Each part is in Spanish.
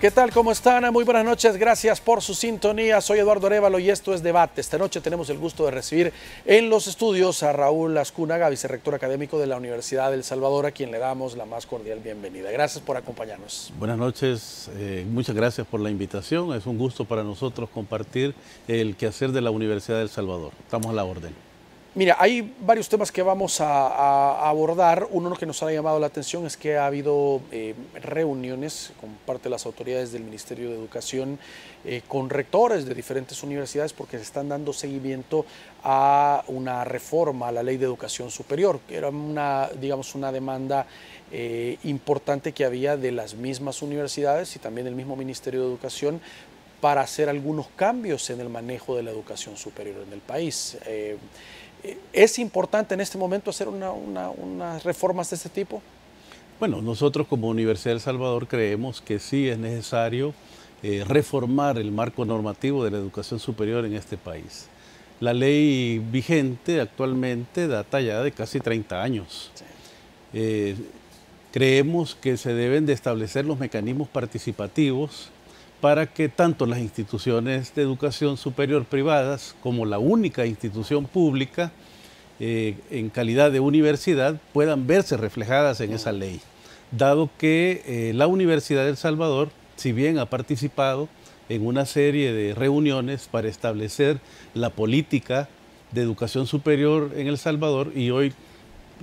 ¿Qué tal? ¿Cómo están? Muy buenas noches, gracias por su sintonía. Soy Eduardo Arévalo y esto es Debate. Esta noche tenemos el gusto de recibir en los estudios a Raúl Azcúnaga, vicerrector académico de la Universidad de El Salvador, a quien le damos la más cordial bienvenida. Gracias por acompañarnos. Buenas noches, muchas gracias por la invitación. Es un gusto para nosotros compartir el quehacer de la Universidad de El Salvador. Estamos a la orden. Mira, hay varios temas que vamos a abordar. Uno que nos ha llamado la atención es que ha habido reuniones con parte de las autoridades del Ministerio de Educación con rectores de diferentes universidades porque se están dando seguimiento a una reforma a la Ley de Educación Superior, que era una demanda importante que había de las mismas universidades y también del mismo Ministerio de Educación para hacer algunos cambios en el manejo de la educación superior en el país. ¿Es importante en este momento hacer unas reformas de este tipo? Bueno, nosotros como Universidad de El Salvador creemos que sí es necesario reformar el marco normativo de la educación superior en este país. La ley vigente actualmente data ya de casi 30 años. Sí. Creemos que se deben de establecer los mecanismos participativos para que tanto las instituciones de educación superior privadas como la única institución pública en calidad de universidad puedan verse reflejadas en esa ley, dado que la Universidad de El Salvador, si bien ha participado en una serie de reuniones para establecer la política de educación superior en El Salvador y hoy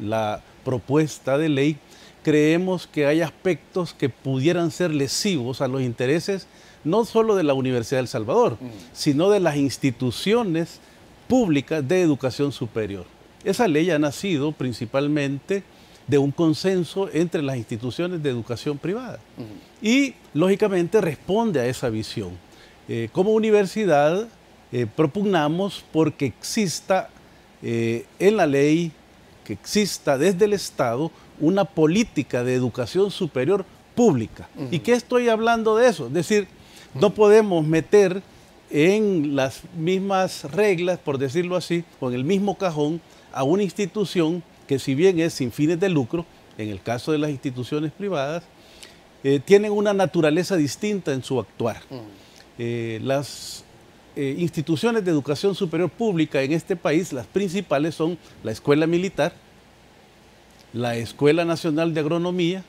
la propuesta de ley, creemos que hay aspectos que pudieran ser lesivos a los intereses no solo de la Universidad de El Salvador, sino de las instituciones públicas de educación superior. Esa ley ha nacido principalmente de un consenso entre las instituciones de educación privada y, lógicamente, responde a esa visión. Como universidad, propugnamos porque exista en la ley, que exista desde el Estado una política de educación superior pública. ¿Y qué estoy hablando de eso? Es decir, no podemos meter en las mismas reglas, por decirlo así, o en el mismo cajón a una institución que, si bien es sin fines de lucro, en el caso de las instituciones privadas, tienen una naturaleza distinta en su actuar. Las instituciones de educación superior pública en este país, las principales son la Escuela Militar, la Escuela Nacional de Agronomía,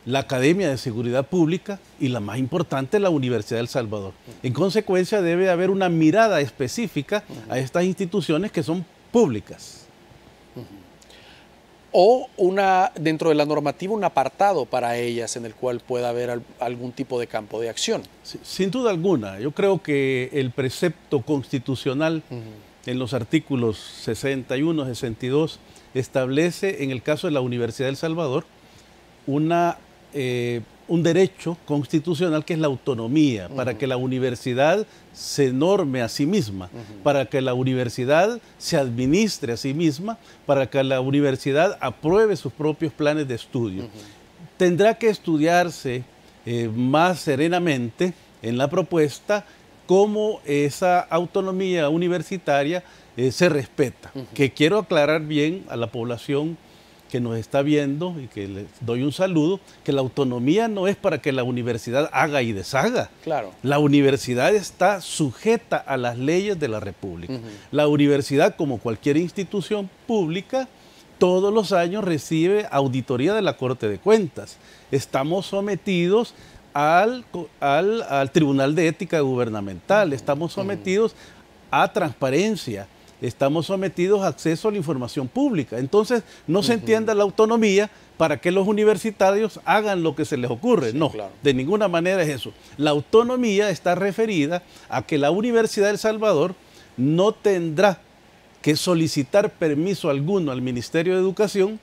la Academia de Seguridad Pública y la más importante, la Universidad de El Salvador. En consecuencia, debe haber una mirada específica a estas instituciones que son públicas. O dentro de la normativa, un apartado para ellas en el cual pueda haber algún tipo de campo de acción. Sin duda alguna. Yo creo que el precepto constitucional en los artículos 61, 62 establece en el caso de la Universidad de El Salvador un derecho constitucional que es la autonomía, para que la universidad se norme a sí misma, para que la universidad se administre a sí misma, para que la universidad apruebe sus propios planes de estudio. Tendrá que estudiarse más serenamente en la propuesta cómo esa autonomía universitaria se respeta. Que quiero aclarar bien a la población que nos está viendo y que les doy un saludo, que la autonomía no es para que la universidad haga y deshaga. Claro. La universidad está sujeta a las leyes de la República. La universidad, como cualquier institución pública, todos los años recibe auditoría de la Corte de Cuentas. Estamos sometidos al Tribunal de Ética Gubernamental, estamos sometidos a transparencia, estamos sometidos a acceso a la información pública. Entonces, no se entienda la autonomía para que los universitarios hagan lo que se les ocurre. Sí, no, claro. De ninguna manera es eso. La autonomía está referida a que la Universidad de El Salvador no tendrá que solicitar permiso alguno al Ministerio de Educación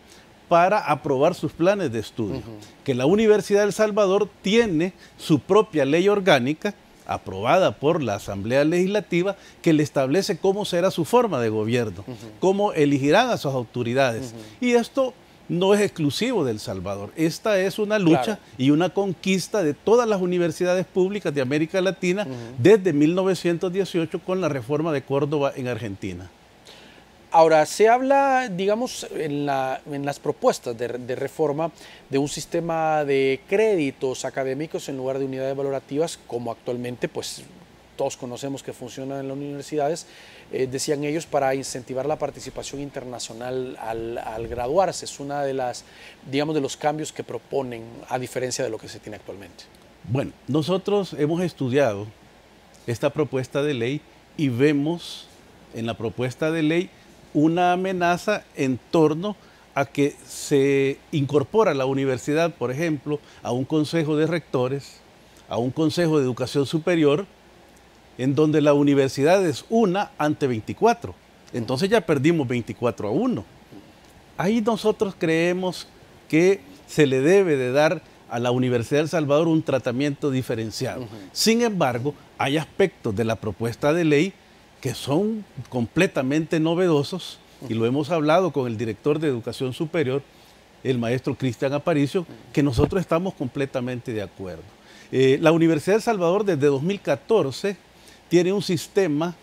para aprobar sus planes de estudio. Que la Universidad de El Salvador tiene su propia ley orgánica aprobada por la Asamblea Legislativa que le establece cómo será su forma de gobierno, cómo elegirán a sus autoridades. Y esto no es exclusivo de El Salvador. Esta es una lucha Claro. y una conquista de todas las universidades públicas de América Latina desde 1918 con la reforma de Córdoba en Argentina. Ahora, se habla, digamos, en las propuestas de reforma de un sistema de créditos académicos en lugar de unidades valorativas, como actualmente, pues, todos conocemos que funciona en las universidades, decían ellos, para incentivar la participación internacional al graduarse. Es una de las, digamos, de los cambios que proponen, a diferencia de lo que se tiene actualmente. Bueno, nosotros hemos estudiado esta propuesta de ley y vemos en la propuesta de ley una amenaza en torno a que se incorpora la universidad, por ejemplo, a un consejo de rectores, a un consejo de educación superior, en donde la universidad es una ante 24. Entonces ya perdimos 24-1. Ahí nosotros creemos que se le debe de dar a la Universidad de El Salvador un tratamiento diferenciado. Sin embargo, hay aspectos de la propuesta de ley que son completamente novedosos, y lo hemos hablado con el director de Educación Superior, el maestro Cristian Aparicio, que nosotros estamos completamente de acuerdo. La Universidad de El Salvador desde 2014 tiene un sistema,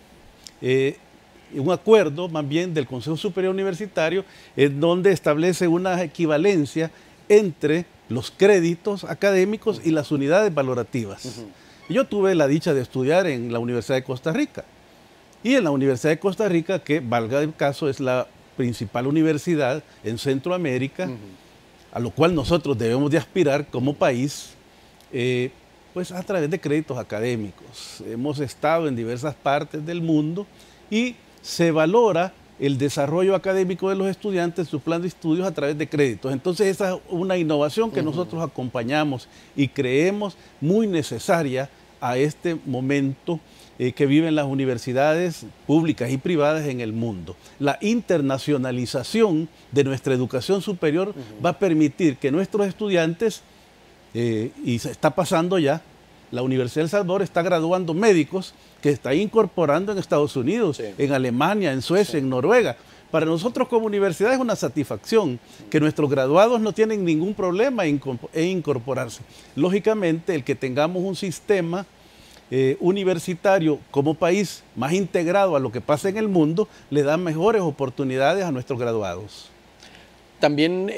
un acuerdo más bien del Consejo Superior Universitario, en donde establece una equivalencia entre los créditos académicos y las unidades valorativas. Yo tuve la dicha de estudiar en la Universidad de Costa Rica. Y en la Universidad de Costa Rica, que valga el caso, es la principal universidad en Centroamérica, a lo cual nosotros debemos de aspirar como país, pues a través de créditos académicos. Hemos estado en diversas partes del mundo y se valora el desarrollo académico de los estudiantes, su plan de estudios a través de créditos. Entonces esa es una innovación que nosotros acompañamos y creemos muy necesaria a este momento que viven las universidades públicas y privadas en el mundo. La internacionalización de nuestra educación superior va a permitir que nuestros estudiantes, y se está pasando ya, la Universidad de El Salvador está graduando médicos que está incorporando en Estados Unidos, en Alemania, en Suecia, en Noruega. Para nosotros como universidad es una satisfacción que nuestros graduados no tienen ningún problema en incorporarse. Lógicamente, el que tengamos un sistema universitario como país más integrado a lo que pasa en el mundo, le da mejores oportunidades a nuestros graduados. También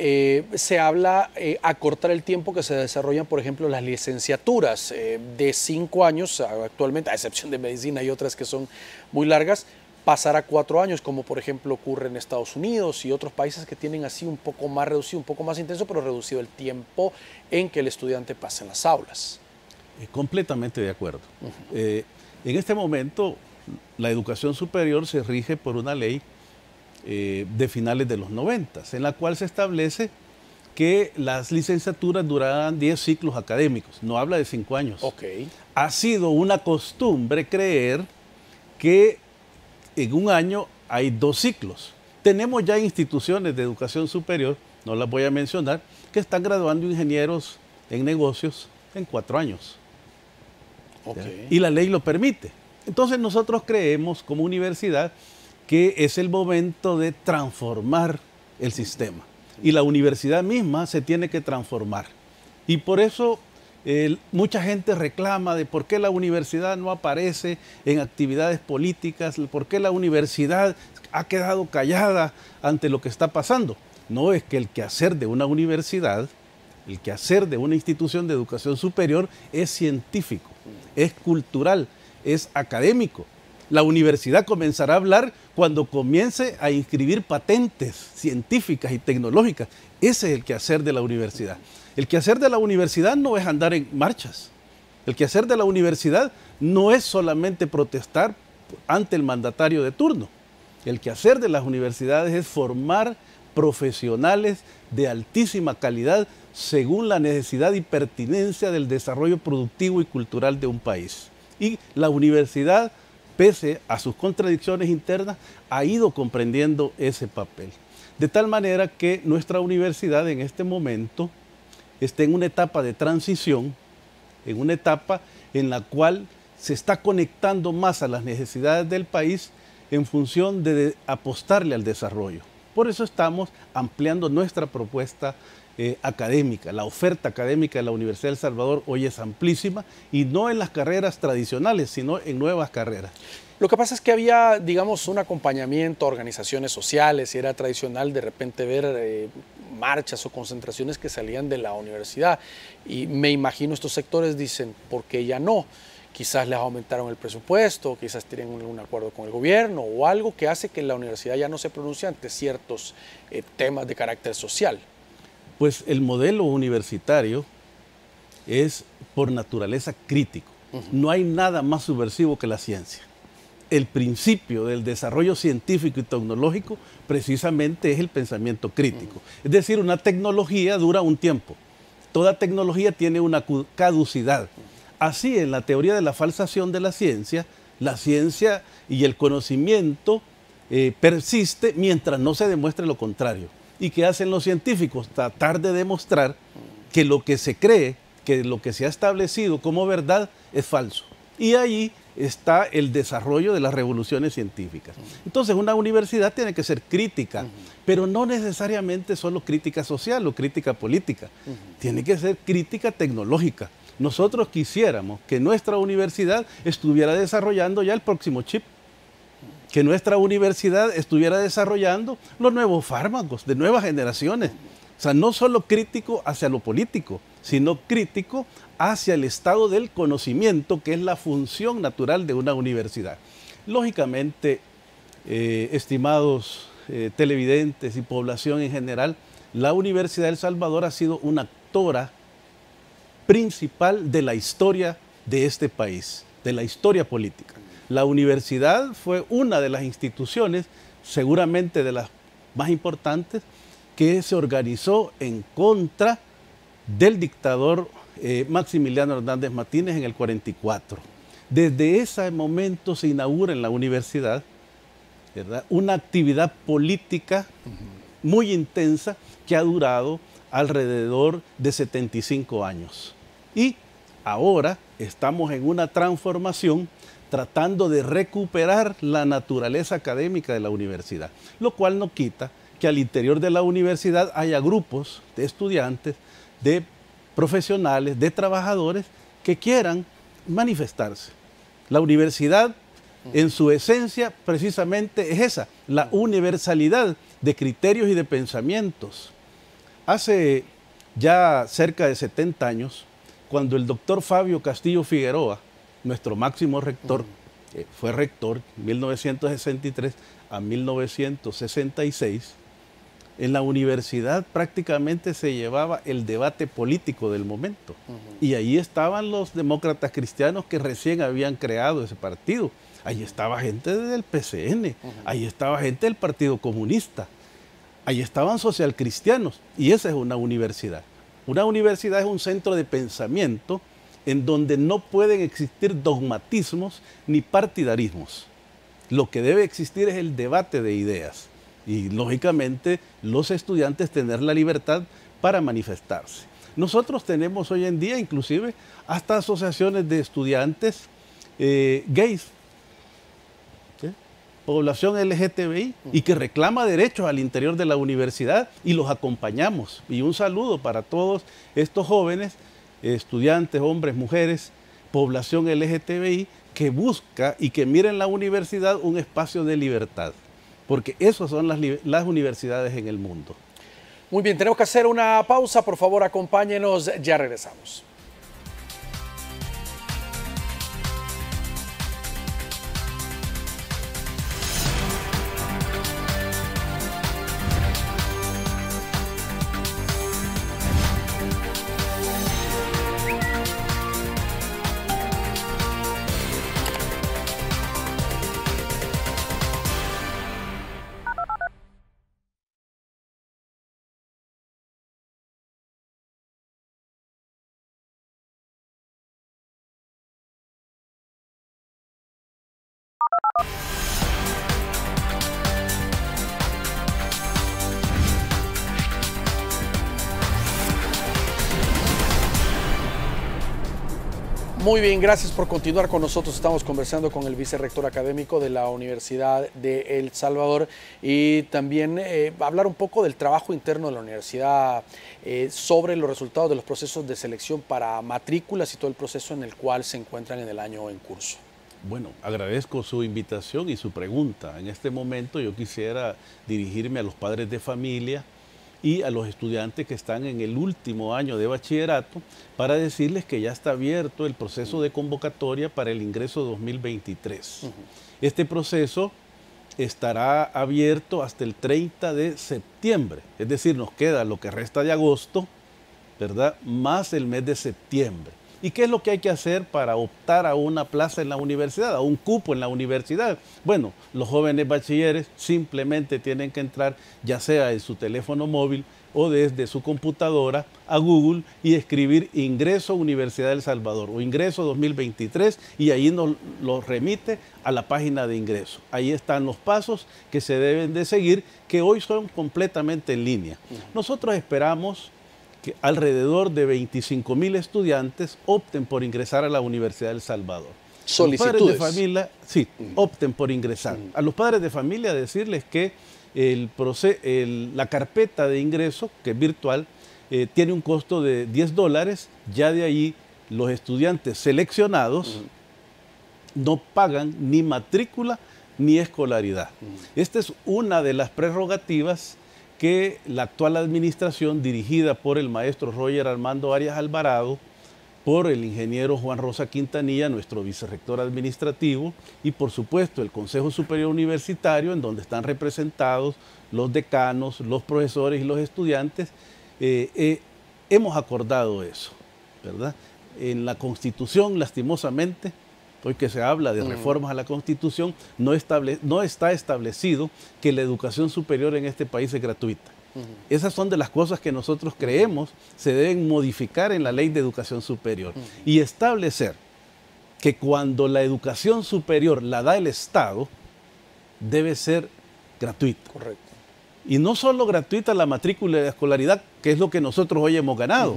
se habla acortar el tiempo que se desarrollan, por ejemplo, las licenciaturas de 5 años, actualmente, a excepción de medicina y otras que son muy largas, pasar a 4 años, como por ejemplo ocurre en Estados Unidos y otros países que tienen así un poco más reducido, un poco más intenso, pero reducido el tiempo en que el estudiante pasa en las aulas. Completamente de acuerdo. En este momento, la educación superior se rige por una ley de finales de los 90, en la cual se establece que las licenciaturas durarán 10 ciclos académicos, no habla de 5 años. Ha sido una costumbre creer que en un año hay 2 ciclos. Tenemos ya instituciones de educación superior, no las voy a mencionar, que están graduando ingenieros en negocios en 4 años. Y la ley lo permite. Entonces nosotros creemos como universidad que es el momento de transformar el sistema. Y la universidad misma se tiene que transformar. Y por eso mucha gente reclama de por qué la universidad no aparece en actividades políticas, por qué la universidad ha quedado callada ante lo que está pasando. No, es que el quehacer de una universidad, el quehacer de una institución de educación superior es científico, es cultural, es académico. La universidad comenzará a hablar cuando comience a inscribir patentes científicas y tecnológicas. Ese es el quehacer de la universidad. El quehacer de la universidad no es andar en marchas. El quehacer de la universidad no es solamente protestar ante el mandatario de turno. El quehacer de las universidades es formar profesionales de altísima calidad según la necesidad y pertinencia del desarrollo productivo y cultural de un país. Y la universidad, pese a sus contradicciones internas, ha ido comprendiendo ese papel. De tal manera que nuestra universidad en este momento está en una etapa de transición, en una etapa en la cual se está conectando más a las necesidades del país en función de apostarle al desarrollo. Por eso estamos ampliando nuestra propuesta académica. La oferta académica de la Universidad de El Salvador hoy es amplísima y no en las carreras tradicionales, sino en nuevas carreras. Lo que pasa es que había, digamos, un acompañamiento a organizaciones sociales y era tradicional de repente ver marchas o concentraciones que salían de la universidad. Y me imagino estos sectores dicen, ¿por qué ya no? Quizás les aumentaron el presupuesto, quizás tienen un acuerdo con el gobierno o algo que hace que la universidad ya no se pronuncie ante ciertos temas de carácter social. Pues el modelo universitario es por naturaleza crítico. No hay nada más subversivo que la ciencia. El principio del desarrollo científico y tecnológico precisamente es el pensamiento crítico. Es decir, una tecnología dura un tiempo. Toda tecnología tiene una caducidad. Así, en la teoría de la falsación de la ciencia y el conocimiento persiste mientras no se demuestre lo contrario. ¿Y qué hacen los científicos? Tratar de demostrar que lo que se cree, que lo que se ha establecido como verdad es falso. Y ahí está el desarrollo de las revoluciones científicas. Entonces, una universidad tiene que ser crítica, pero no necesariamente solo crítica social o crítica política. Tiene que ser crítica tecnológica. Nosotros quisiéramos que nuestra universidad estuviera desarrollando ya el próximo chip, que nuestra universidad estuviera desarrollando los nuevos fármacos de nuevas generaciones. O sea, no solo crítico hacia lo político, sino crítico hacia el estado del conocimiento, que es la función natural de una universidad. Lógicamente, estimados televidentes y población en general, la Universidad de El Salvador ha sido una actora principal de la historia de este país, de la historia política. La universidad fue una de las instituciones, seguramente de las más importantes, que se organizó en contra del dictador Maximiliano Hernández Martínez en el 44. Desde ese momento se inaugura en la universidad, ¿verdad?, una actividad política muy intensa que ha durado alrededor de 75 años. Y ahora estamos en una transformación tratando de recuperar la naturaleza académica de la universidad, lo cual no quita que al interior de la universidad haya grupos de estudiantes, de profesionales, de trabajadores que quieran manifestarse. La universidad, en su esencia, precisamente es esa, la universalidad de criterios y de pensamientos. Hace ya cerca de 70 años, cuando el doctor Fabio Castillo Figueroa, nuestro máximo rector, fue rector de 1963 a 1966, en la universidad prácticamente se llevaba el debate político del momento. Y ahí estaban los demócratas cristianos que recién habían creado ese partido. Ahí estaba gente del PCN, ahí estaba gente del Partido Comunista, ahí estaban socialcristianos. Y esa es una universidad. Una universidad es un centro de pensamiento en donde no pueden existir dogmatismos ni partidarismos. Lo que debe existir es el debate de ideas. Y lógicamente los estudiantes tener la libertad para manifestarse. Nosotros tenemos hoy en día inclusive hasta asociaciones de estudiantes gays, ¿sí?, población LGTBI, y que reclama derechos al interior de la universidad y los acompañamos. Y un saludo para todos estos jóvenes, estudiantes, hombres, mujeres, población LGTBI, que busca y que mira en la universidad un espacio de libertad. Porque esas son las universidades en el mundo. Muy bien, tenemos que hacer una pausa. Por favor, acompáñenos, ya regresamos. Muy bien, gracias por continuar con nosotros. Estamos conversando con el vicerrector académico de la Universidad de El Salvador y también hablar un poco del trabajo interno de la universidad sobre los resultados de los procesos de selección para matrículas y todo el proceso en el cual se encuentran en el año en curso. Bueno, agradezco su invitación y su pregunta. En este momento yo quisiera dirigirme a los padres de familia y a los estudiantes que están en el último año de bachillerato para decirles que ya está abierto el proceso de convocatoria para el ingreso 2023. Este proceso estará abierto hasta el 30 de septiembre, es decir, nos queda lo que resta de agosto, ¿verdad?, más el mes de septiembre. ¿Y qué es lo que hay que hacer para optar a una plaza en la universidad, a un cupo en la universidad? Bueno, los jóvenes bachilleres simplemente tienen que entrar, ya sea en su teléfono móvil o desde su computadora, a Google y escribir ingreso Universidad del Salvador o ingreso 2023 y ahí nos lo remite a la página de ingreso. Ahí están los pasos que se deben de seguir, que hoy son completamente en línea. Nosotros esperamos que alrededor de 25,000 estudiantes opten por ingresar a la Universidad del Salvador. Solicitudes. Los padres de familia, sí, opten por ingresar. A los padres de familia decirles que la carpeta de ingreso, que es virtual, tiene un costo de $10. Ya de ahí los estudiantes seleccionados no pagan ni matrícula ni escolaridad. Esta es una de las prerrogativas que la actual administración, dirigida por el maestro Roger Armando Arias Alvarado, por el ingeniero Juan Rosa Quintanilla, nuestro vicerrector administrativo, y por supuesto el Consejo Superior Universitario, en donde están representados los decanos, los profesores y los estudiantes, hemos acordado eso, ¿verdad? En la Constitución, lastimosamente, hoy que se habla de reformas a la Constitución, no está establecido que la educación superior en este país es gratuita. Esas son de las cosas que nosotros creemos se deben modificar en la Ley de Educación Superior y establecer que cuando la educación superior la da el Estado, debe ser gratuita. Correcto. Y no solo gratuita la matrícula de escolaridad, que es lo que nosotros hoy hemos ganado,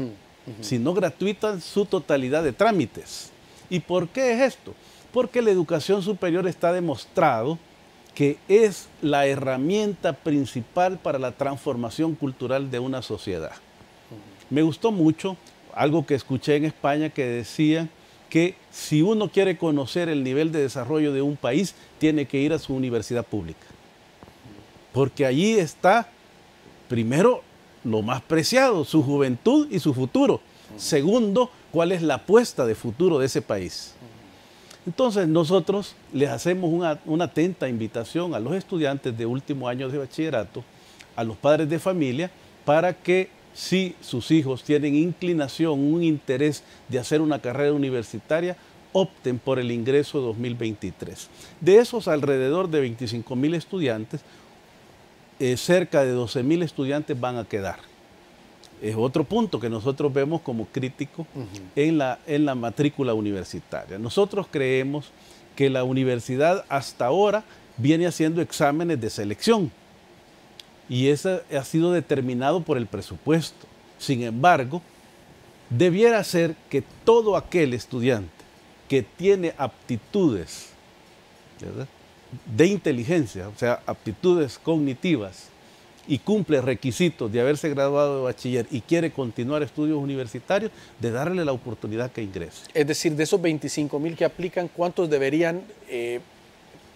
sino gratuita en su totalidad de trámites. ¿Y por qué es esto? Porque la educación superior está demostrado que es la herramienta principal para la transformación cultural de una sociedad. Me gustó mucho algo que escuché en España que decía que si uno quiere conocer el nivel de desarrollo de un país, tiene que ir a su universidad pública. Porque allí está, primero, lo más preciado, su juventud y su futuro. Segundo, cuál es la apuesta de futuro de ese país. Entonces nosotros les hacemos una atenta invitación a los estudiantes de último año de bachillerato, a los padres de familia, para que si sus hijos tienen inclinación, un interés de hacer una carrera universitaria, opten por el ingreso 2023. De esos alrededor de 25,000 estudiantes, cerca de 12,000 estudiantes van a quedar. Es otro punto que nosotros vemos como crítico en la matrícula universitaria. Nosotros creemos que la universidad hasta ahora viene haciendo exámenes de selección y eso ha sido determinado por el presupuesto. Sin embargo, debiera ser que todo aquel estudiante que tiene aptitudes, ¿verdad?, de inteligencia, o sea, aptitudes cognitivas, y cumple requisitos de haberse graduado de bachiller y quiere continuar estudios universitarios, de darle la oportunidad que ingrese. Es decir, de esos 25,000 que aplican, ¿cuántos deberían,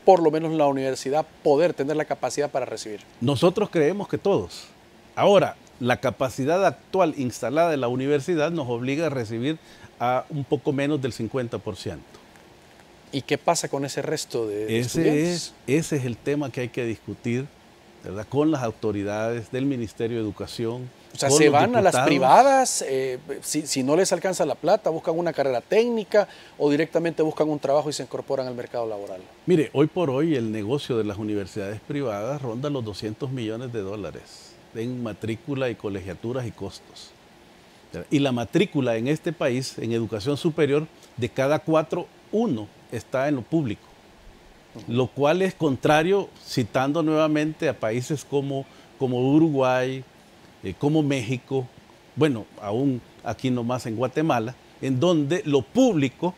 por lo menos en la universidad, poder tener la capacidad para recibir? Nosotros creemos que todos. Ahora, la capacidad actual instalada en la universidad nos obliga a recibir a un poco menos del 50%. ¿Y qué pasa con ese resto de estudiantes? Ese es el tema que hay que discutir, ¿verdad?, con las autoridades del Ministerio de Educación. O sea, se van a las privadas, si no les alcanza la plata, buscan una carrera técnica o directamente buscan un trabajo y se incorporan al mercado laboral. Mire, hoy por hoy el negocio de las universidades privadas ronda los $200 millones en matrícula y colegiaturas y costos. Y la matrícula en este país, en educación superior, de cada 4, 1 está en lo público. Lo cual es contrario, citando nuevamente a países como Uruguay, como México, bueno, aún aquí nomás en Guatemala, en donde lo público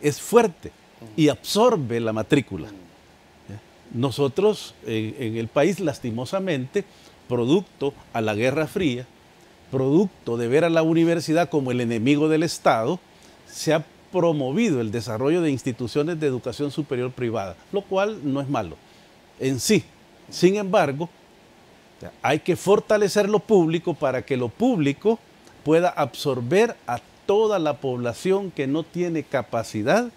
es fuerte y absorbe la matrícula. Nosotros en el país, lastimosamente, producto a la Guerra Fría, producto de ver a la universidad como el enemigo del Estado, se ha promovido el desarrollo de instituciones de educación superior privada, lo cual no es malo en sí. Sin embargo, hay que fortalecer lo público para que lo público pueda absorber a toda la población que no tiene capacidad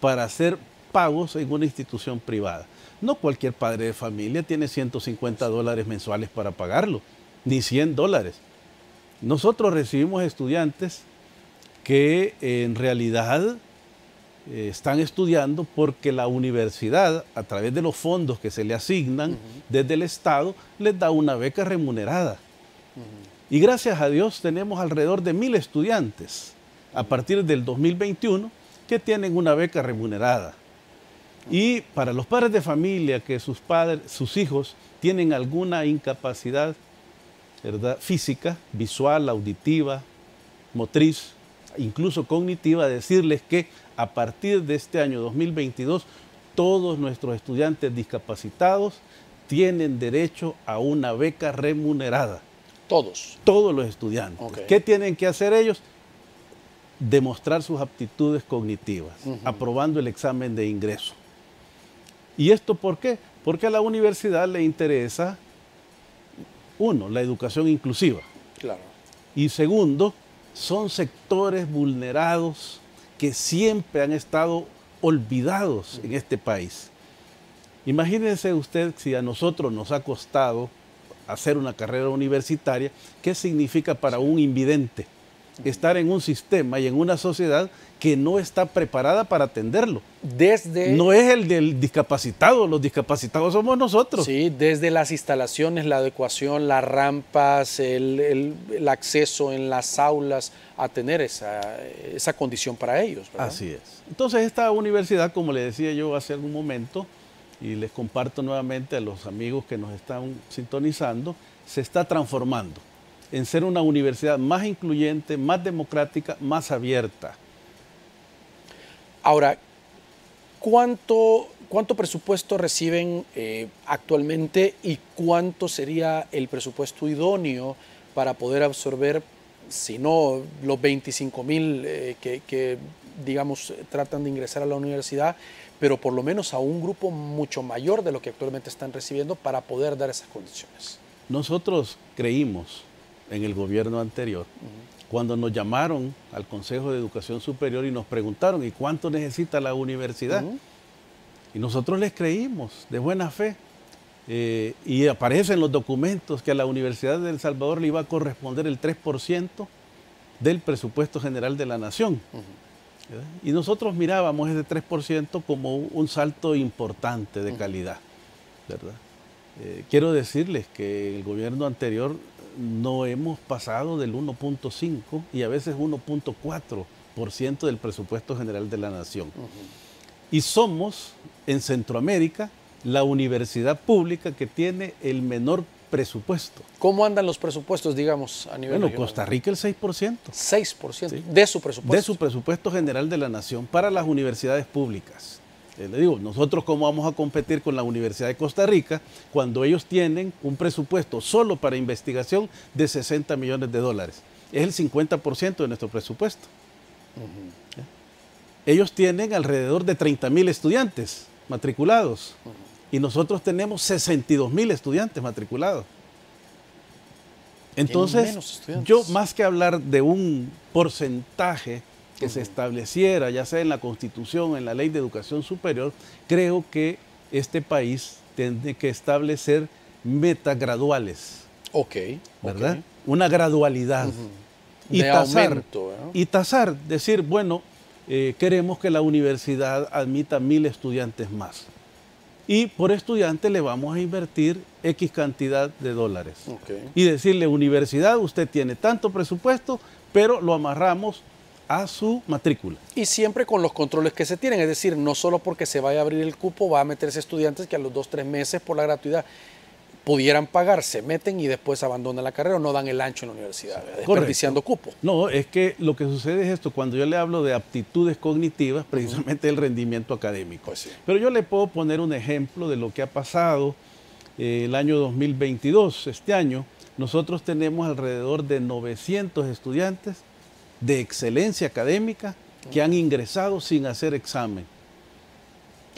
para hacer pagos en una institución privada. No cualquier padre de familia tiene $150 mensuales para pagarlo, ni $100. Nosotros recibimos estudiantes que en realidad están estudiando porque la universidad, a través de los fondos que se le asignan desde el Estado, les da una beca remunerada. Y gracias a Dios tenemos alrededor de 1000 estudiantes a partir del 2021 que tienen una beca remunerada. Y para los padres de familia que sus hijos tienen alguna incapacidad, ¿verdad?, física, visual, auditiva, motriz, incluso cognitiva, decirles que a partir de este año 2022 todos nuestros estudiantes discapacitados tienen derecho a una beca remunerada. Todos. Todos los estudiantes. Okay. ¿Qué tienen que hacer ellos? Demostrar sus aptitudes cognitivas, aprobando el examen de ingreso. ¿Y esto por qué? Porque a la universidad le interesa, uno, la educación inclusiva. Claro. Y segundo, son sectores vulnerados que siempre han estado olvidados en este país. Imagínense usted si a nosotros nos ha costado hacer una carrera universitaria, ¿qué significa para un invidente estar en un sistema y en una sociedad que no está preparada para atenderlo? No es el del discapacitado, los discapacitados somos nosotros. Sí, desde las instalaciones, la adecuación, las rampas, el acceso en las aulas a tener esa condición para ellos, ¿verdad? Así es. Entonces esta universidad, como le decía yo hace algún momento, y les comparto nuevamente a los amigos que nos están sintonizando, se está transformando en ser una universidad más incluyente, más democrática, más abierta. Ahora, ¿cuánto presupuesto reciben actualmente y cuánto sería el presupuesto idóneo para poder absorber, si no los 25,000 que, digamos, tratan de ingresar a la universidad, pero por lo menos a un grupo mucho mayor de lo que actualmente están recibiendo para poder dar esas condiciones? Nosotros creímos en el gobierno anterior, cuando nos llamaron al Consejo de Educación Superior y nos preguntaron, ¿y cuánto necesita la universidad? Y nosotros les creímos de buena fe. Y aparece en los documentos que a la Universidad de El Salvador le iba a corresponder el 3% del presupuesto general de la nación. Y nosotros mirábamos ese 3% como un salto importante de calidad, ¿verdad? Quiero decirles que el gobierno anterior no hemos pasado del 1.5 y a veces 1.4% del presupuesto general de la nación. Y somos, en Centroamérica, la universidad pública que tiene el menor presupuesto. ¿Cómo andan los presupuestos, digamos, a nivel regional? Costa Rica el 6%. 6%, ¿sí?, de su presupuesto. De su presupuesto general de la nación para las universidades públicas. Le digo, nosotros cómo vamos a competir con la Universidad de Costa Rica cuando ellos tienen un presupuesto solo para investigación de $60 millones. Es el 50% de nuestro presupuesto. Ellos tienen alrededor de 30,000 estudiantes matriculados y nosotros tenemos 62,000 estudiantes matriculados. Entonces, yo más que hablar de un porcentaje que se estableciera, ya sea en la Constitución, en la Ley de Educación Superior, creo que este país tiene que establecer metas graduales. ¿Verdad? Una gradualidad. Y tasar, decir, bueno, queremos que la universidad admita 1000 estudiantes más. Y por estudiante le vamos a invertir X cantidad de dólares. Y decirle, universidad, usted tiene tanto presupuesto, pero lo amarramos a su matrícula. Y siempre con los controles que se tienen, es decir, no solo porque se vaya a abrir el cupo va a meterse estudiantes que a los 2 o 3 meses por la gratuidad. pudieran pagar, se meten y después abandonan la carrera o no dan el ancho en la universidad, desperdiciando cupo. No, es que lo que sucede es esto, cuando yo le hablo de aptitudes cognitivas, precisamente el rendimiento académico. Pues sí. Pero yo le puedo poner un ejemplo de lo que ha pasado el año 2022. Este año nosotros tenemos alrededor de 900 estudiantes de excelencia académica que han ingresado sin hacer examen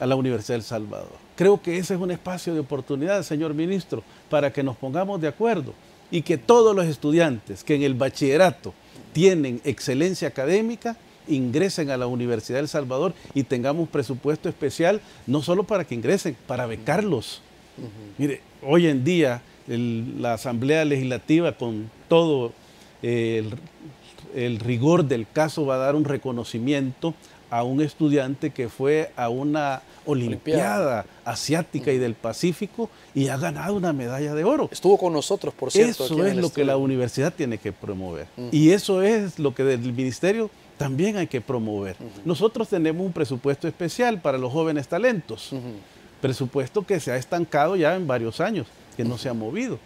a la Universidad de El Salvador. Creo que ese es un espacio de oportunidad, señor ministro, para que nos pongamos de acuerdo y que todos los estudiantes que en el bachillerato tienen excelencia académica ingresen a la Universidad de El Salvador y tengamos un presupuesto especial, no solo para que ingresen, para becarlos. Mire, hoy en día la Asamblea Legislativa, con todo el rigor del caso, va a dar un reconocimiento a un estudiante que fue a una Olimpiada Asiática y del Pacífico y ha ganado una medalla de oro. Estuvo con nosotros, por cierto. Eso es lo que la universidad tiene que promover. Y eso es lo que del ministerio también hay que promover. Nosotros tenemos un presupuesto especial para los jóvenes talentos. Presupuesto que se ha estancado ya en varios años, que no se ha movido.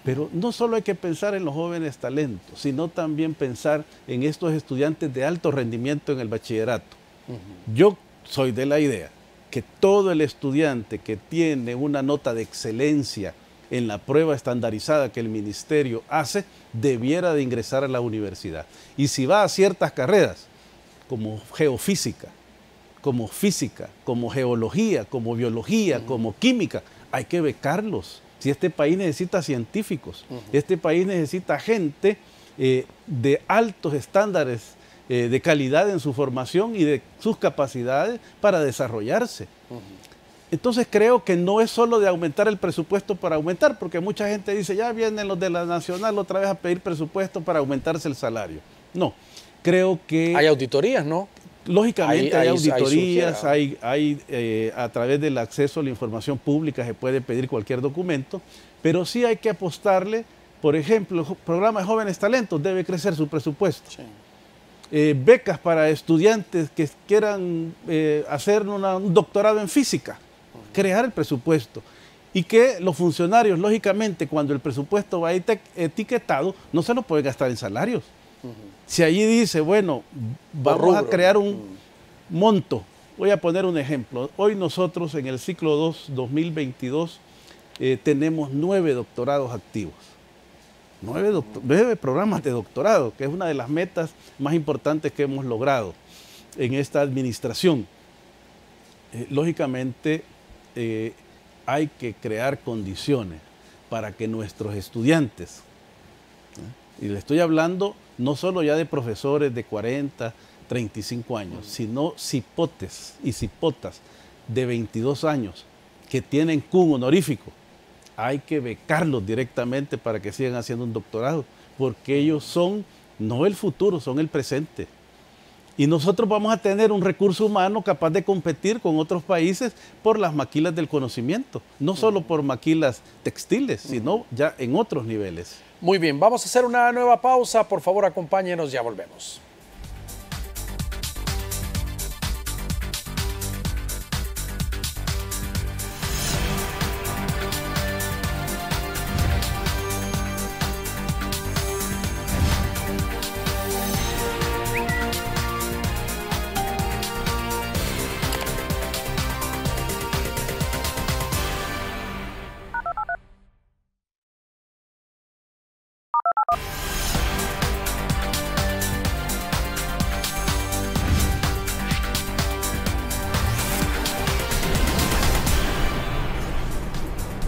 Pero no solo hay que pensar en los jóvenes talentos, sino también pensar en estos estudiantes de alto rendimiento en el bachillerato. Yo soy de la idea que todo el estudiante que tiene una nota de excelencia en la prueba estandarizada que el ministerio hace, debiera de ingresar a la universidad. Y si va a ciertas carreras, como geofísica, como física, como geología, como biología, como química, hay que becarlos. Si este país necesita científicos, este país necesita gente de altos estándares de calidad en su formación y de sus capacidades para desarrollarse. Entonces creo que no es solo de aumentar el presupuesto para aumentar, porque mucha gente dice, ya vienen los de la Nacional otra vez a pedir presupuesto para aumentarse el salario. No, creo que... Hay auditorías, ¿no? Lógicamente hay auditorías, a través del acceso a la información pública se puede pedir cualquier documento, pero sí hay que apostarle, por ejemplo, el programa de jóvenes talentos debe crecer su presupuesto. Sí. Becas para estudiantes que quieran hacer un doctorado en física, crear el presupuesto. Y que los funcionarios, lógicamente, cuando el presupuesto va etiquetado, no se lo pueden gastar en salarios. Si allí dice, bueno, vamos a crear un monto, voy a poner un ejemplo. Hoy nosotros en el ciclo 2, 2022, tenemos 9 doctorados activos. 9 programas de doctorado, que es una de las metas más importantes que hemos logrado en esta administración. Lógicamente, hay que crear condiciones para que nuestros estudiantes, y le estoy hablando no solo ya de profesores de 40, 35 años, sino cipotes y cipotas de 22 años que tienen cum honorífico. Hay que becarlos directamente para que sigan haciendo un doctorado, porque ellos son no el futuro, son el presente. Y nosotros vamos a tener un recurso humano capaz de competir con otros países por las maquilas del conocimiento, no solo por maquilas textiles, sino ya en otros niveles. Muy bien, vamos a hacer una nueva pausa. Por favor, acompáñenos, ya volvemos.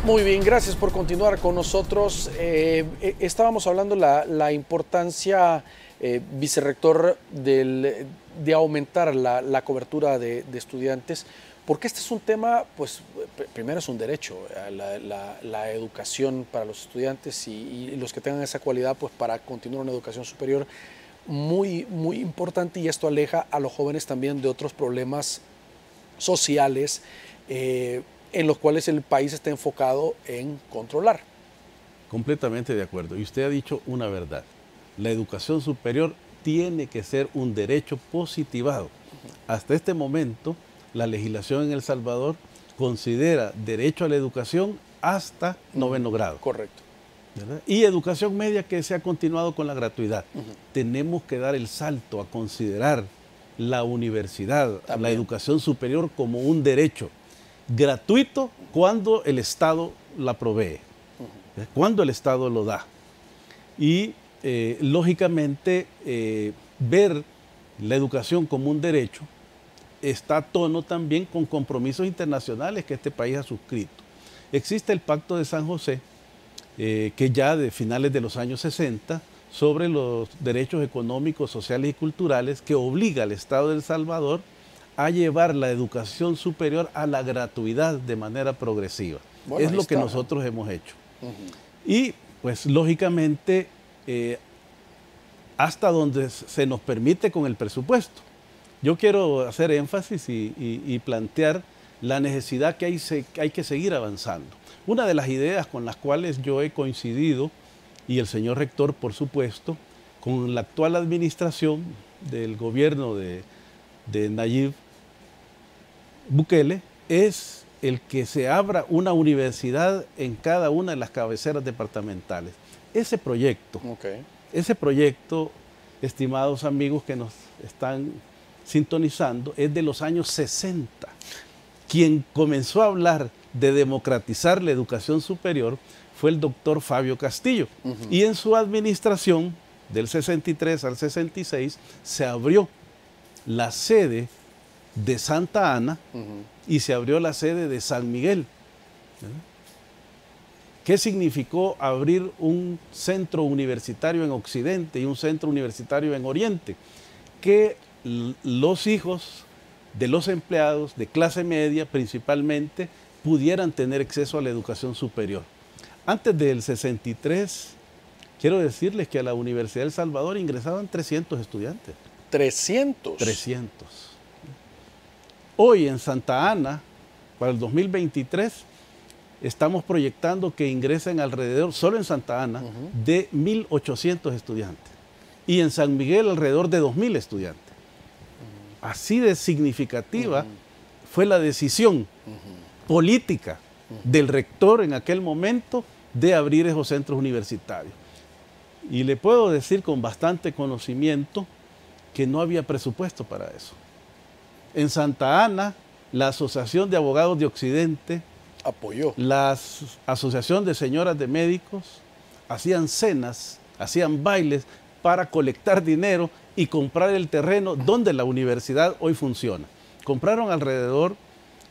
Muy bien, gracias por continuar con nosotros. Estábamos hablando la importancia, vicerrector, de aumentar la cobertura de estudiantes, porque este es un tema, pues, primero es un derecho, la educación para los estudiantes y los que tengan esa cualidad, pues, para continuar una educación superior, muy, muy importante, y esto aleja a los jóvenes también de otros problemas sociales, en los cuales el país está enfocado en controlar. Completamente de acuerdo. Y usted ha dicho una verdad. La educación superior tiene que ser un derecho positivado. Hasta este momento, la legislación en El Salvador considera derecho a la educación hasta noveno grado. Correcto. ¿Verdad? Y educación media que se ha continuado con la gratuidad. Tenemos que dar el salto a considerar la universidad, la educación superior como un derecho gratuito cuando el Estado la provee, cuando el Estado lo da. Y lógicamente ver la educación como un derecho está a tono también con compromisos internacionales que este país ha suscrito. Existe el Pacto de San José, que ya de finales de los años 60, sobre los derechos económicos, sociales y culturales, que obliga al Estado de El Salvador a llevar la educación superior a la gratuidad de manera progresiva. Bueno, es lo que nosotros hemos hecho. Y pues lógicamente hasta donde se nos permite con el presupuesto. Yo quiero hacer énfasis y plantear la necesidad que hay que seguir avanzando. Una de las ideas con las cuales yo he coincidido, y el señor rector, por supuesto, con la actual administración del gobierno de Nayib Bukele, es el que se abra una universidad en cada una de las cabeceras departamentales. Ese proyecto, estimados amigos que nos están sintonizando, es de los años 60. Quien comenzó a hablar de democratizar la educación superior fue el doctor Fabio Castillo. Y en su administración, del 63 al 66, se abrió la sede de Santa Ana y se abrió la sede de San Miguel. ¿Qué significó abrir un centro universitario en Occidente y un centro universitario en Oriente? Que los hijos de los empleados de clase media principalmente pudieran tener acceso a la educación superior. Antes del 63, quiero decirles que a la Universidad de El Salvador ingresaban 300 estudiantes. ¿300? 300. Hoy en Santa Ana, para el 2023, estamos proyectando que ingresen alrededor, solo en Santa Ana, de 1.800 estudiantes. Y en San Miguel alrededor de 2.000 estudiantes. Así de significativa fue la decisión política del rector en aquel momento de abrir esos centros universitarios. Y le puedo decir con bastante conocimiento que no había presupuesto para eso. En Santa Ana, la Asociación de Abogados de Occidente apoyó. La Asociación de Señoras de Médicos hacían cenas, hacían bailes para colectar dinero y comprar el terreno donde la universidad hoy funciona. Compraron alrededor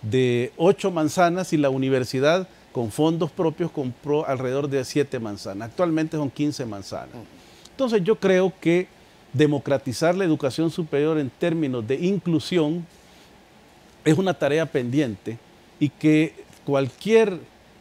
de 8 manzanas y la universidad con fondos propios compró alrededor de 7 manzanas. Actualmente son 15 manzanas. Entonces yo creo que democratizar la educación superior en términos de inclusión es una tarea pendiente y que cualquier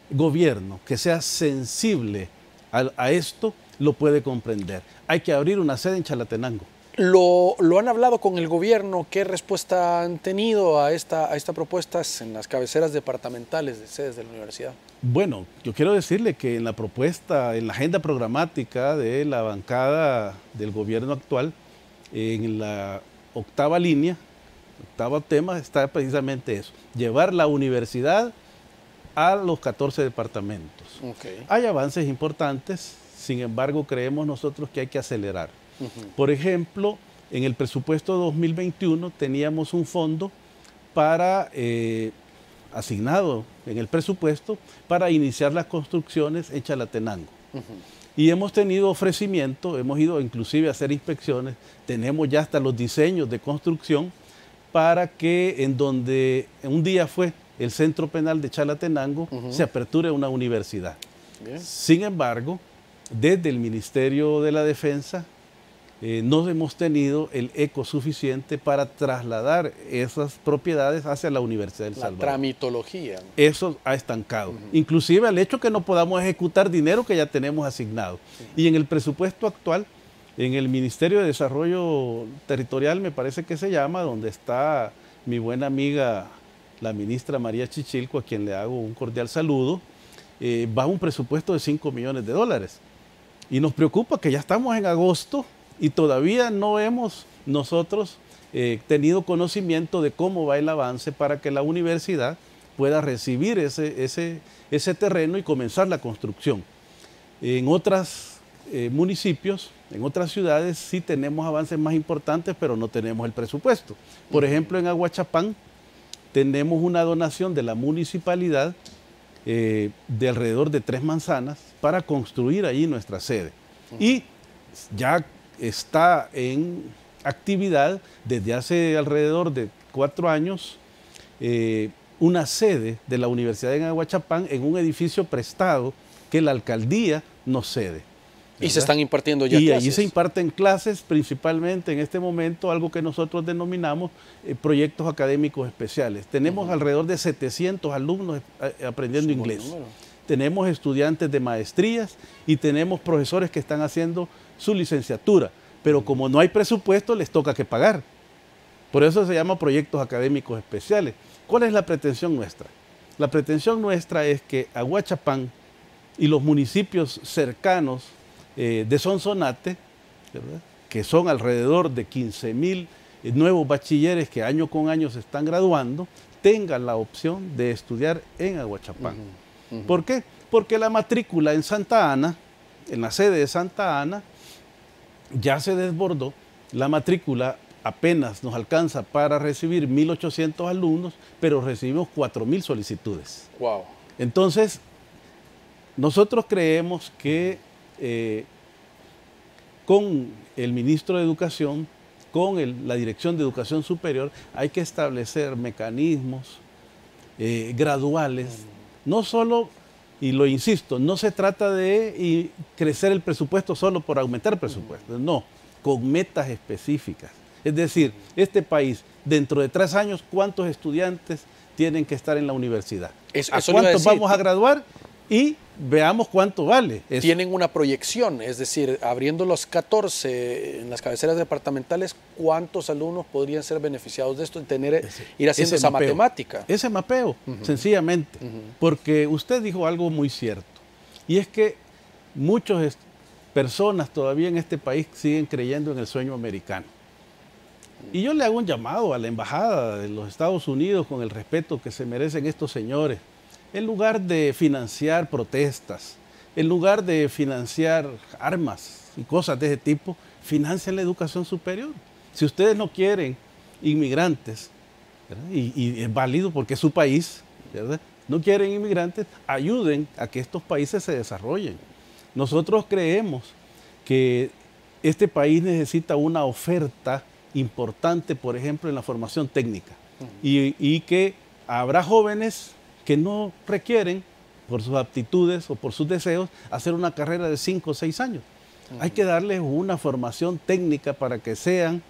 gobierno que sea sensible a esto lo puede comprender. Hay que abrir una sede en Chalatenango. ¿Lo han hablado con el gobierno? ¿Qué respuesta han tenido a esta propuesta en las cabeceras departamentales de sedes de la universidad? Bueno, yo quiero decirle que en la propuesta, en la agenda programática de la bancada del gobierno actual, en la octava línea, octavo tema, está precisamente eso, llevar la universidad a los 14 departamentos. Hay avances importantes, sin embargo creemos nosotros que hay que acelerar. Por ejemplo, en el presupuesto 2021 teníamos un fondo para, asignado en el presupuesto para iniciar las construcciones en Chalatenango. Y hemos tenido ofrecimiento, hemos ido inclusive a hacer inspecciones, tenemos ya hasta los diseños de construcción para que en donde un día fue el centro penal de Chalatenango se aperture una universidad. Bien. Sin embargo, desde el Ministerio de la Defensa no hemos tenido el eco suficiente para trasladar esas propiedades hacia la Universidad del Salvador. La tramitología. Eso ha estancado. Inclusive el hecho que no podamos ejecutar dinero que ya tenemos asignado. Y en el presupuesto actual, en el Ministerio de Desarrollo Territorial, me parece que se llama, donde está mi buena amiga, la ministra María Chichilco, a quien le hago un cordial saludo, va un presupuesto de $5 millones. Y nos preocupa que ya estamos en agosto y todavía no hemos nosotros tenido conocimiento de cómo va el avance para que la universidad pueda recibir ese terreno y comenzar la construcción. En otros municipios, en otras ciudades, sí tenemos avances más importantes, pero no tenemos el presupuesto. Por ejemplo, en Aguachapán tenemos una donación de la municipalidad de alrededor de 3 manzanas para construir ahí nuestra sede. Y ya está en actividad desde hace alrededor de 4 años una sede de la Universidad en Aguachapán en un edificio prestado que la alcaldía nos cede. ¿Y se están impartiendo ya clases? Y allí se imparten clases, principalmente en este momento, algo que nosotros denominamos proyectos académicos especiales. Tenemos alrededor de 700 alumnos aprendiendo inglés. Tenemos estudiantes de maestrías y tenemos profesores que están haciendo su licenciatura. Pero como no hay presupuesto, les toca que pagar. Por eso se llama proyectos académicos especiales. ¿Cuál es la pretensión nuestra? La pretensión nuestra es que Aguachapán y los municipios cercanos de Sonsonate, ¿verdad?, que son alrededor de 15.000 nuevos bachilleres que año con año se están graduando, tengan la opción de estudiar en Aguachapán. ¿Por qué? Porque la matrícula en Santa Ana, en la sede de Santa Ana, ya se desbordó. La matrícula apenas nos alcanza para recibir 1.800 alumnos, pero recibimos 4.000 solicitudes. Wow. Entonces, nosotros creemos que con el ministro de Educación, con la Dirección de Educación Superior, hay que establecer mecanismos graduales, no solo, y lo insisto, no se trata de crecer el presupuesto solo por aumentar el presupuesto, no, con metas específicas. Es decir, este país, dentro de 3 años, ¿cuántos estudiantes tienen que estar en la universidad? ¿A cuántos vamos a graduar? Y veamos cuánto vale eso. Tienen una proyección, es decir, abriendo los 14 en las cabeceras departamentales, ¿cuántos alumnos podrían ser beneficiados de esto y ir haciendo esa matemática? Ese mapeo, sencillamente. Porque usted dijo algo muy cierto, y es que muchas personas todavía en este país siguen creyendo en el sueño americano. Y yo le hago un llamado a la Embajada de los Estados Unidos, con el respeto que se merecen estos señores. En lugar de financiar protestas, en lugar de financiar armas y cosas de ese tipo, financien la educación superior. Si ustedes no quieren inmigrantes, y es válido porque es su país, ¿verdad?, no quieren inmigrantes, ayuden a que estos países se desarrollen. Nosotros creemos que este país necesita una oferta importante, por ejemplo, en la formación técnica, y que habrá jóvenes que no requieren, por sus aptitudes o por sus deseos, hacer una carrera de 5 o 6 años. Hay que darles una formación técnica para que sean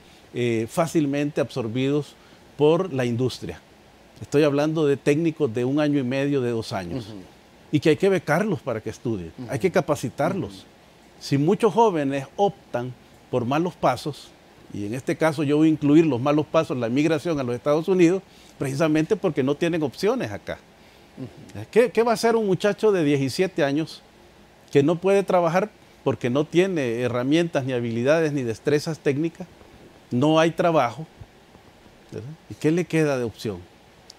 fácilmente absorbidos por la industria. Estoy hablando de técnicos de 1 año y medio, de 2 años. Y que hay que becarlos para que estudien, hay que capacitarlos. Si muchos jóvenes optan por malos pasos, y en este caso yo voy a incluir los malos pasos, la migración a los Estados Unidos, precisamente porque no tienen opciones acá. ¿Qué va a hacer un muchacho de 17 años que no puede trabajar porque no tiene herramientas, ni habilidades, ni destrezas técnicas? No hay trabajo, ¿verdad? ¿Y qué le queda de opción?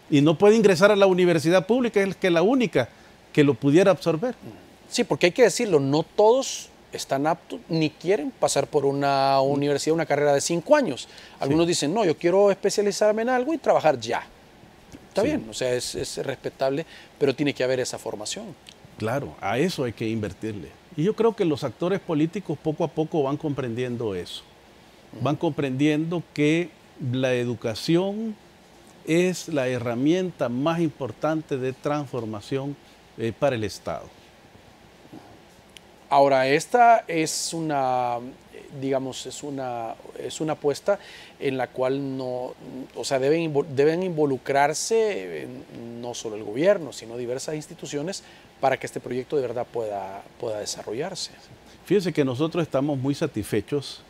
Y no puede ingresar a la universidad pública, es que la única que lo pudiera absorber. Sí, porque hay que decirlo, no todos están aptos ni quieren pasar por una universidad, una carrera de 5 años. Algunos dicen, no, yo quiero especializarme en algo y trabajar ya. Está bien, o sea, es respetable, pero tiene que haber esa formación. Claro, a eso hay que invertirle. Y yo creo que los actores políticos poco a poco van comprendiendo eso. Van comprendiendo que la educación es la herramienta más importante de transformación para el Estado. Ahora, esta es una, digamos, es una apuesta en la cual no, o sea, deben involucrarse no solo el gobierno, sino diversas instituciones para que este proyecto de verdad pueda desarrollarse. Fíjense que nosotros estamos muy satisfechos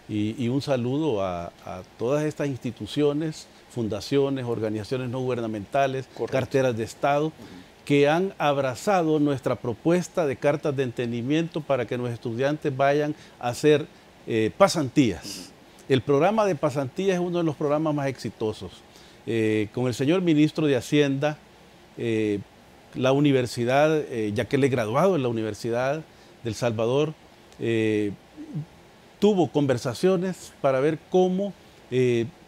y un saludo a todas estas instituciones, fundaciones, organizaciones no gubernamentales, carteras de Estado, que han abrazado nuestra propuesta de cartas de entendimiento para que nuestros estudiantes vayan a hacer pasantías. El programa de pasantías es uno de los programas más exitosos. Con el señor ministro de Hacienda la universidad, ya que él es graduado en la Universidad del Salvador, tuvo conversaciones para ver cómo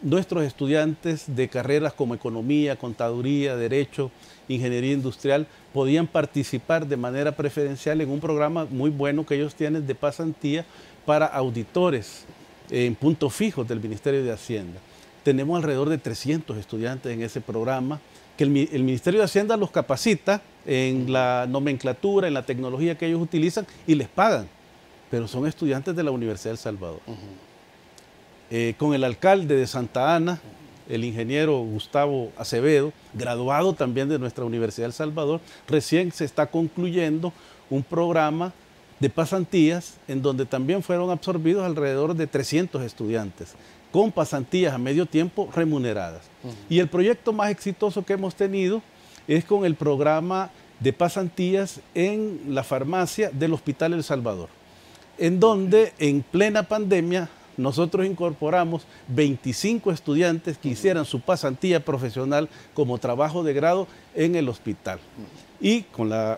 nuestros estudiantes de carreras como economía, contaduría, derecho, ingeniería industrial podían participar de manera preferencial en un programa muy bueno que ellos tienen de pasantía para auditores en puntos fijos del Ministerio de Hacienda. Tenemos alrededor de 300 estudiantes en ese programa que el Ministerio de Hacienda los capacita en la nomenclatura, en la tecnología que ellos utilizan y les pagan, pero son estudiantes de la Universidad del Salvador. Con el alcalde de Santa Ana, el ingeniero Gustavo Acevedo, graduado también de nuestra Universidad del Salvador, recién se está concluyendo un programa de pasantías en donde también fueron absorbidos alrededor de 300 estudiantes, con pasantías a medio tiempo remuneradas. Y el proyecto más exitoso que hemos tenido es con el programa de pasantías en la farmacia del Hospital El Salvador, en donde en plena pandemia nosotros incorporamos 25 estudiantes que hicieran su pasantía profesional como trabajo de grado en el hospital. Y con la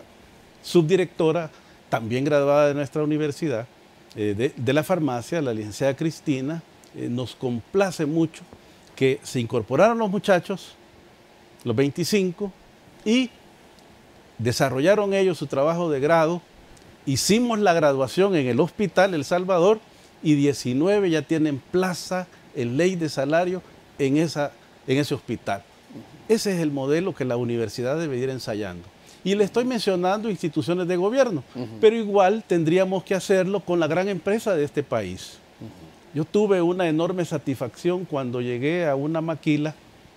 subdirectora, también graduada de nuestra universidad, de la farmacia, la licenciada Cristina, nos complace mucho que se incorporaron los muchachos, los 25, y desarrollaron ellos su trabajo de grado. Hicimos la graduación en el Hospital El Salvador y 19 ya tienen plaza en ley de salario en ese hospital. Ese es el modelo que la universidad debe ir ensayando. Y le estoy mencionando instituciones de gobierno, pero igual tendríamos que hacerlo con la gran empresa de este país. Yo tuve una enorme satisfacción cuando llegué a una maquila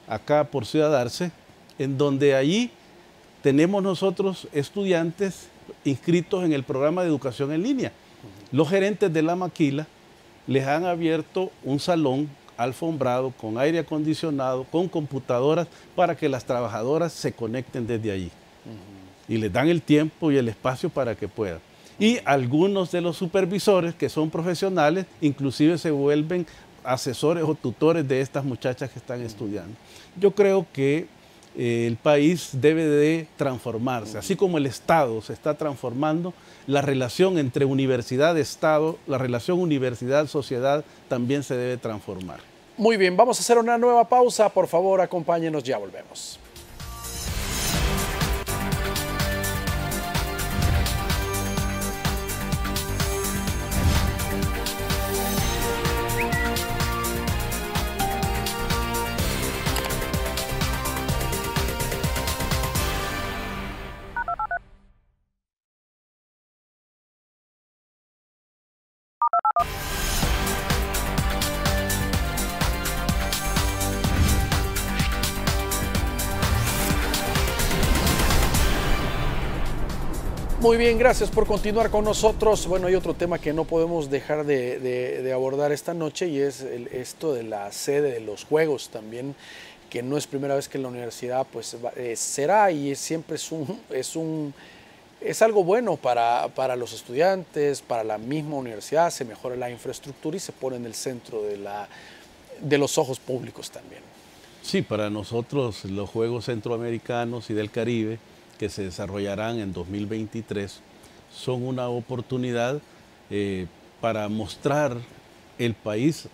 acá por Ciudad Arce, en donde allí tenemos nosotros estudiantes inscritos en el programa de educación en línea. Los gerentes de la maquila les han abierto un salón alfombrado con aire acondicionado, con computadoras para que las trabajadoras se conecten desde allí. Y les dan el tiempo y el espacio para que puedan. Y algunos de los supervisores que son profesionales inclusive se vuelven asesores o tutores de estas muchachas que están estudiando. Yo creo que el país debe de transformarse, así como el Estado se está transformando, la relación entre universidad-Estado, la relación universidad-sociedad también se debe transformar. Muy bien, vamos a hacer una nueva pausa, por favor acompáñenos, ya volvemos. Muy bien, gracias por continuar con nosotros. Bueno, hay otro tema que no podemos dejar de abordar esta noche y es esto de la sede de los Juegos también, que no es primera vez que la universidad pues será y siempre es algo bueno para los estudiantes, para la misma universidad, se mejora la infraestructura y se pone en el centro de los ojos públicos también. Sí, para nosotros los Juegos Centroamericanos y del Caribe, que se desarrollarán en 2023, son una oportunidad para mostrar el país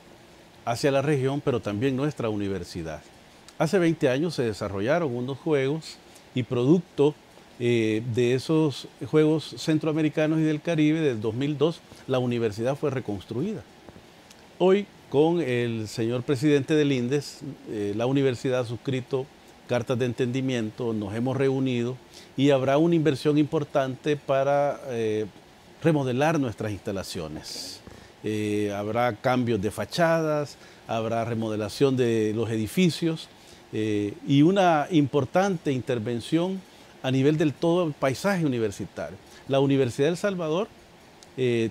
hacia la región, pero también nuestra universidad. Hace 20 años se desarrollaron unos juegos y producto de esos Juegos Centroamericanos y del Caribe del 2002, la universidad fue reconstruida. Hoy, con el señor presidente del INDES, la universidad ha suscrito cartas de entendimiento, nos hemos reunido y habrá una inversión importante para remodelar nuestras instalaciones. Habrá cambios de fachadas, habrá remodelación de los edificios y una importante intervención a nivel del todo el paisaje universitario. La Universidad del Salvador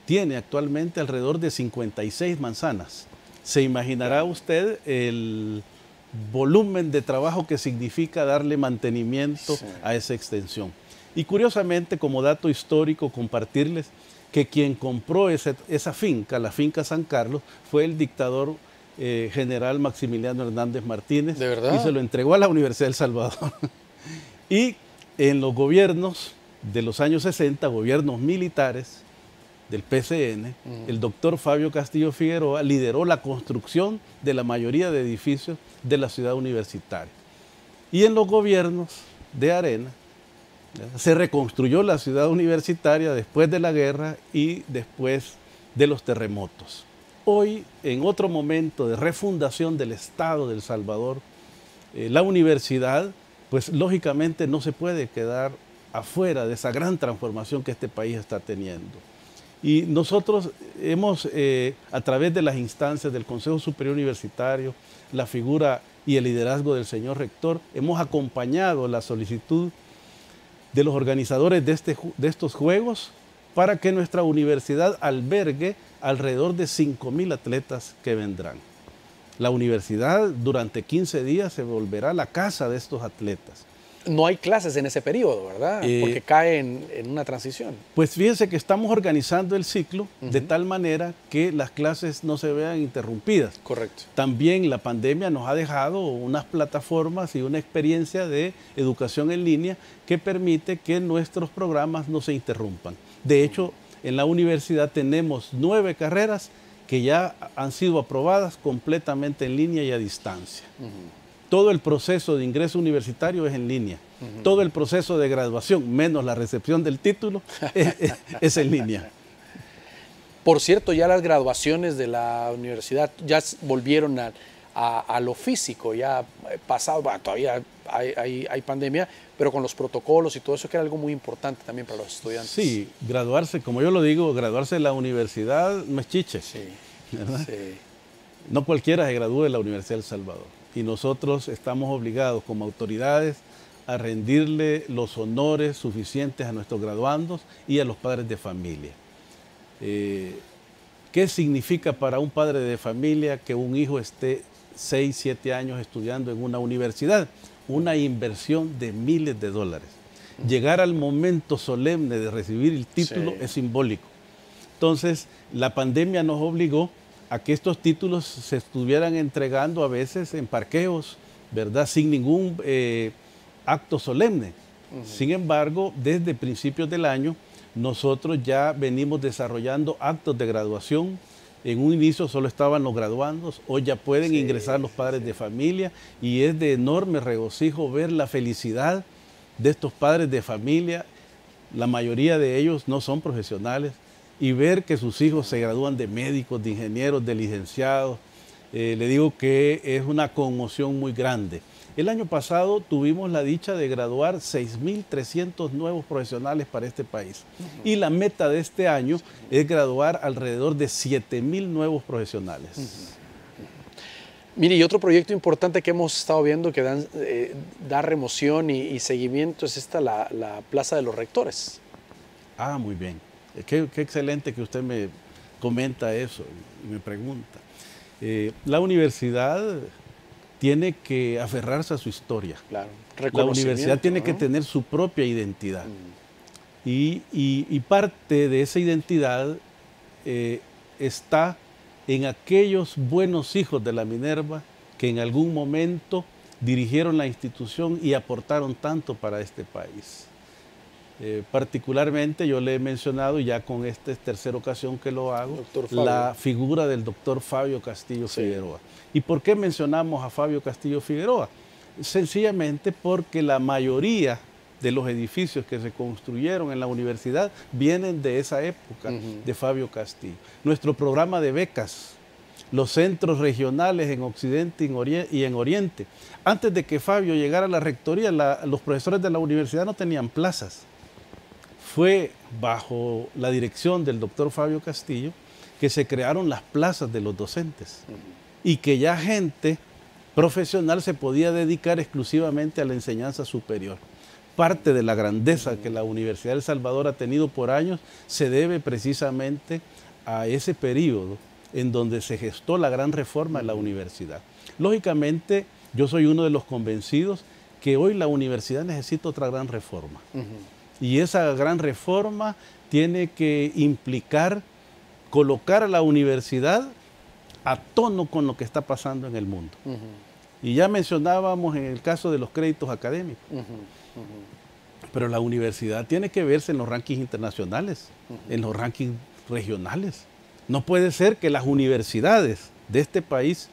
tiene actualmente alrededor de 56 manzanas. Se imaginará usted el volumen de trabajo que significa darle mantenimiento a esa extensión. Y curiosamente, como dato histórico, compartirles que quien compró esa finca, la finca San Carlos, fue el dictador general Maximiliano Hernández Martínez. ¿De verdad? Y se lo entregó a la Universidad del Salvador. Y en los gobiernos de los años 60, gobiernos militares del PCN, el doctor Fabio Castillo Figueroa lideró la construcción de la mayoría de edificios de la ciudad universitaria. Y en los gobiernos de Arena se reconstruyó la ciudad universitaria después de la guerra y después de los terremotos. Hoy, en otro momento de refundación del Estado de El Salvador, la universidad, pues lógicamente no se puede quedar afuera de esa gran transformación que este país está teniendo. Y nosotros hemos, a través de las instancias del Consejo Superior Universitario, la figura y el liderazgo del señor rector, hemos acompañado la solicitud de los organizadores de estos juegos para que nuestra universidad albergue alrededor de 5.000 atletas que vendrán. La universidad durante 15 días se volverá la casa de estos atletas. No hay clases en ese periodo, ¿verdad? Porque cae en una transición. Pues fíjense que estamos organizando el ciclo de tal manera que las clases no se vean interrumpidas. Correcto. También la pandemia nos ha dejado unas plataformas y una experiencia de educación en línea que permite que nuestros programas no se interrumpan. De hecho, en la universidad tenemos 9 carreras que ya han sido aprobadas completamente en línea y a distancia. Todo el proceso de ingreso universitario es en línea. Todo el proceso de graduación, menos la recepción del título, es en línea. Por cierto, ya las graduaciones de la universidad ya volvieron a lo físico, ya pasado, bueno, todavía hay pandemia, pero con los protocolos y todo eso, que era algo muy importante también para los estudiantes. Sí, graduarse, como yo lo digo, graduarse de la universidad no es chiche. Sí, ¿verdad? sí. No cualquiera se gradúe de la Universidad de El Salvador. Y nosotros estamos obligados como autoridades a rendirle los honores suficientes a nuestros graduandos y a los padres de familia. ¿Qué significa para un padre de familia que un hijo esté 6, 7 años estudiando en una universidad? Una inversión de miles de dólares. Llegar al momento solemne de recibir el título es simbólico. Entonces, la pandemia nos obligó a que estos títulos se estuvieran entregando a veces en parqueos, ¿verdad? Sin ningún acto solemne. Sin embargo, desde principios del año, nosotros ya venimos desarrollando actos de graduación. En un inicio solo estaban los graduandos, hoy ya pueden ingresar los padres de familia y es de enorme regocijo ver la felicidad de estos padres de familia. La mayoría de ellos no son profesionales y ver que sus hijos se gradúan de médicos, de ingenieros, de licenciados, le digo que es una conmoción muy grande. El año pasado tuvimos la dicha de graduar 6.300 nuevos profesionales para este país. Y la meta de este año es graduar alrededor de 7.000 nuevos profesionales. Mire, y otro proyecto importante que hemos estado viendo que da remoción y seguimiento es la Plaza de los Rectores. Ah, muy bien. Qué excelente que usted me comenta eso y me pregunta. La universidad tiene que aferrarse a su historia. Claro, la universidad tiene que tener su propia identidad. Y parte de esa identidad está en aquellos buenos hijos de la Minerva que en algún momento dirigieron la institución y aportaron tanto para este país. Particularmente yo le he mencionado, y ya con esta es tercera ocasión que lo hago, la figura del doctor Fabio Castillo Figueroa. ¿Y por qué mencionamos a Fabio Castillo Figueroa? Sencillamente porque la mayoría de los edificios que se construyeron en la universidad vienen de esa época de Fabio Castillo. Nuestro programa de becas, los centros regionales en Occidente y en Oriente. Antes de que Fabio llegara a la rectoría, los profesores de la universidad no tenían plazas. Fue bajo la dirección del doctor Fabio Castillo que se crearon las plazas de los docentes y que ya gente profesional se podía dedicar exclusivamente a la enseñanza superior. Parte de la grandeza que la Universidad de El Salvador ha tenido por años se debe precisamente a ese periodo en donde se gestó la gran reforma de la universidad. Lógicamente, yo soy uno de los convencidos que hoy la universidad necesita otra gran reforma. Y esa gran reforma tiene que implicar colocar a la universidad a tono con lo que está pasando en el mundo. Y ya mencionábamos en el caso de los créditos académicos. Pero la universidad tiene que verse en los rankings internacionales, en los rankings regionales. No puede ser que las universidades de este país,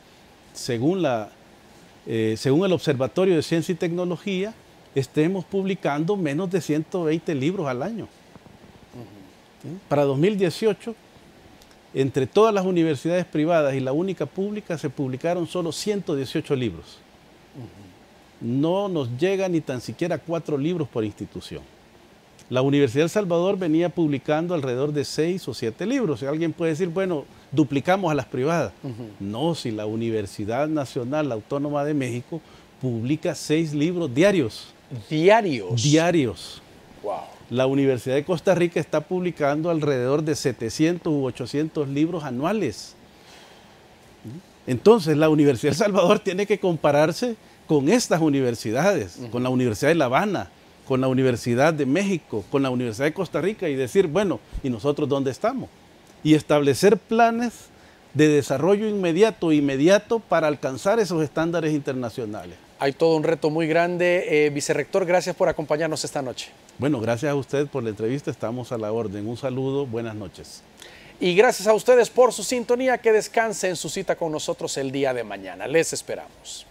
según el Observatorio de Ciencia y Tecnología, estemos publicando menos de 120 libros al año. ¿Sí? Para 2018, entre todas las universidades privadas y la única pública, se publicaron solo 118 libros. No nos llega ni tan siquiera 4 libros por institución. La Universidad de El Salvador venía publicando alrededor de 6 o 7 libros. Y alguien puede decir, bueno, duplicamos a las privadas. No, si la Universidad Nacional Autónoma de México publica 6 libros diarios. ¿Diarios? Diarios. Wow. La Universidad de Costa Rica está publicando alrededor de 700 u 800 libros anuales. Entonces, la Universidad de El Salvador tiene que compararse con estas universidades, con la Universidad de La Habana, con la Universidad de México, con la Universidad de Costa Rica y decir, bueno, ¿y nosotros dónde estamos? Y establecer planes de desarrollo inmediato para alcanzar esos estándares internacionales. Hay todo un reto muy grande. Vicerrector, gracias por acompañarnos esta noche. Bueno, gracias a usted por la entrevista, estamos a la orden. Un saludo, buenas noches. Y gracias a ustedes por su sintonía, que descanse en su cita con nosotros el día de mañana. Les esperamos.